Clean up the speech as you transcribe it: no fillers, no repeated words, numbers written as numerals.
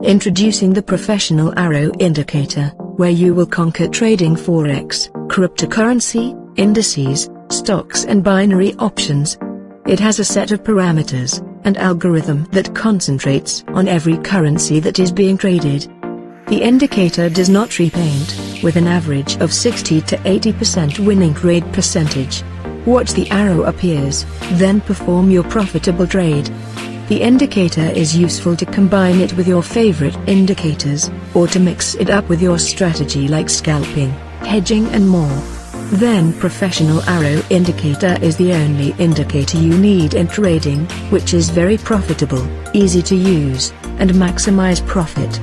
Introducing the professional arrow indicator, where you will conquer trading forex, cryptocurrency, indices, stocks and binary options. It has a set of parameters and algorithm that concentrates on every currency that is being traded. The indicator does not repaint, with an average of 60 to 80% winning trade percentage. Watch the arrow appears, then perform your profitable trade. The indicator is useful to combine it with your favorite indicators, or to mix it up with your strategy like scalping, hedging and more. Then professional arrow indicator is the only indicator you need in trading, which is very profitable, easy to use, and maximize profit.